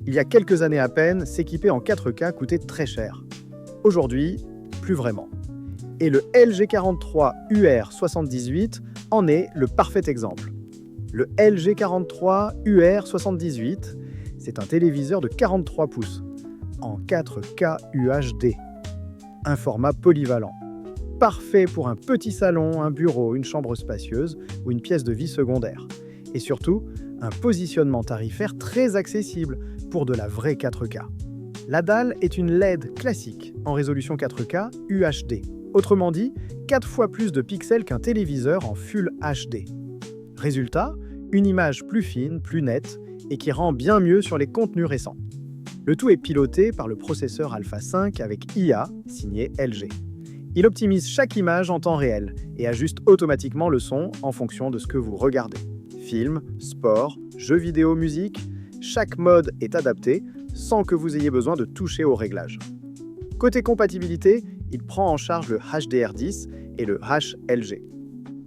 Il y a quelques années à peine, s'équiper en 4K coûtait très cher. Aujourd'hui, plus vraiment. Et le LG43 UR78 en est le parfait exemple. Le LG43 UR78, c'est un téléviseur de 43 pouces, en 4K UHD. Un format polyvalent. Parfait pour un petit salon, un bureau, une chambre spacieuse ou une pièce de vie secondaire. Et surtout, un positionnement tarifaire très accessible pour de la vraie 4K. La dalle est une LED classique en résolution 4K UHD. Autrement dit, 4 fois plus de pixels qu'un téléviseur en Full HD. Résultat, une image plus fine, plus nette et qui rend bien mieux sur les contenus récents. Le tout est piloté par le processeur Alpha 5 avec IA, signé LG. Il optimise chaque image en temps réel et ajuste automatiquement le son en fonction de ce que vous regardez. Film, sport, jeux vidéo, musique, chaque mode est adapté sans que vous ayez besoin de toucher aux réglages. Côté compatibilité, il prend en charge le HDR10 et le HLG.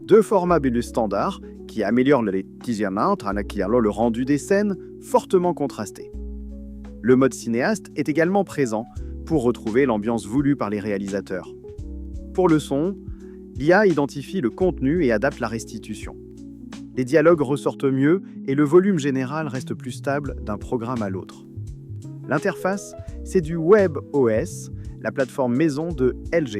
Deux formats bulles standards qui améliorent le lentillament en acquérant le rendu des scènes fortement contrasté. Le mode cinéaste est également présent pour retrouver l'ambiance voulue par les réalisateurs. Pour le son, l'IA identifie le contenu et adapte la restitution. Les dialogues ressortent mieux et le volume général reste plus stable d'un programme à l'autre. L'interface, c'est du WebOS, la plateforme maison de LG.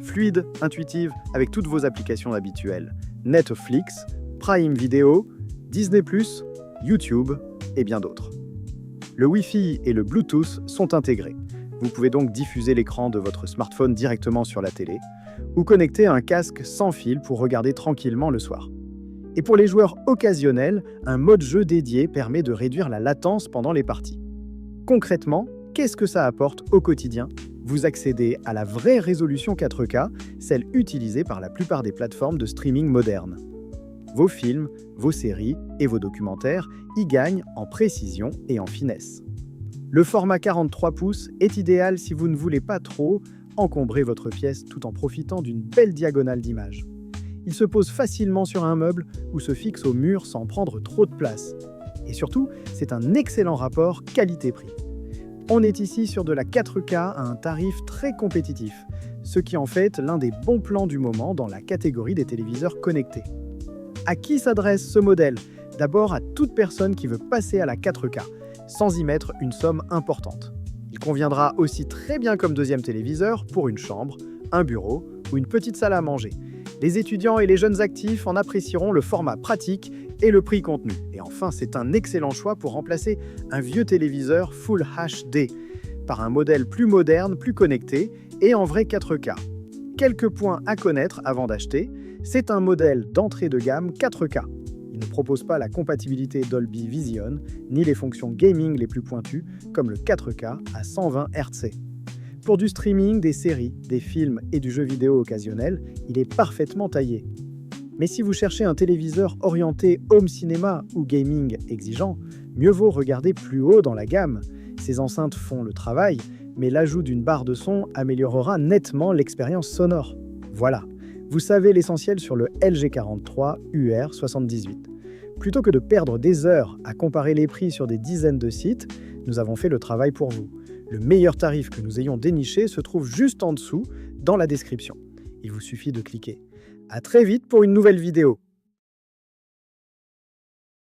Fluide, intuitive, avec toutes vos applications habituelles. Netflix, Prime Video, Disney+, YouTube et bien d'autres. Le Wi-Fi et le Bluetooth sont intégrés. Vous pouvez donc diffuser l'écran de votre smartphone directement sur la télé ou connecter un casque sans fil pour regarder tranquillement le soir. Et pour les joueurs occasionnels, un mode jeu dédié permet de réduire la latence pendant les parties. Concrètement, qu'est-ce que ça apporte au quotidien ? Vous accédez à la vraie résolution 4K, celle utilisée par la plupart des plateformes de streaming modernes. Vos films, vos séries et vos documentaires y gagnent en précision et en finesse. Le format 43 pouces est idéal si vous ne voulez pas trop encombrer votre pièce tout en profitant d'une belle diagonale d'image. Il se pose facilement sur un meuble ou se fixe au mur sans prendre trop de place. Et surtout, c'est un excellent rapport qualité-prix. On est ici sur de la 4K à un tarif très compétitif, ce qui en fait l'un des bons plans du moment dans la catégorie des téléviseurs connectés. À qui s'adresse ce modèle ? D'abord à toute personne qui veut passer à la 4K, sans y mettre une somme importante. Il conviendra aussi très bien comme deuxième téléviseur pour une chambre, un bureau ou une petite salle à manger. Les étudiants et les jeunes actifs en apprécieront le format pratique et le prix contenu. Et enfin, c'est un excellent choix pour remplacer un vieux téléviseur Full HD par un modèle plus moderne, plus connecté et en vrai 4K. Quelques points à connaître avant d'acheter. C'est un modèle d'entrée de gamme 4K. Il ne propose pas la compatibilité Dolby Vision ni les fonctions gaming les plus pointues comme le 4K à 120 Hz. Pour du streaming, des séries, des films et du jeu vidéo occasionnel, il est parfaitement taillé. Mais si vous cherchez un téléviseur orienté home cinéma ou gaming exigeant, mieux vaut regarder plus haut dans la gamme. Ces enceintes font le travail, mais l'ajout d'une barre de son améliorera nettement l'expérience sonore. Voilà, vous savez l'essentiel sur le LG43 UR78. Plutôt que de perdre des heures à comparer les prix sur des dizaines de sites, nous avons fait le travail pour vous. Le meilleur tarif que nous ayons déniché se trouve juste en dessous, dans la description. Il vous suffit de cliquer. À très vite pour une nouvelle vidéo.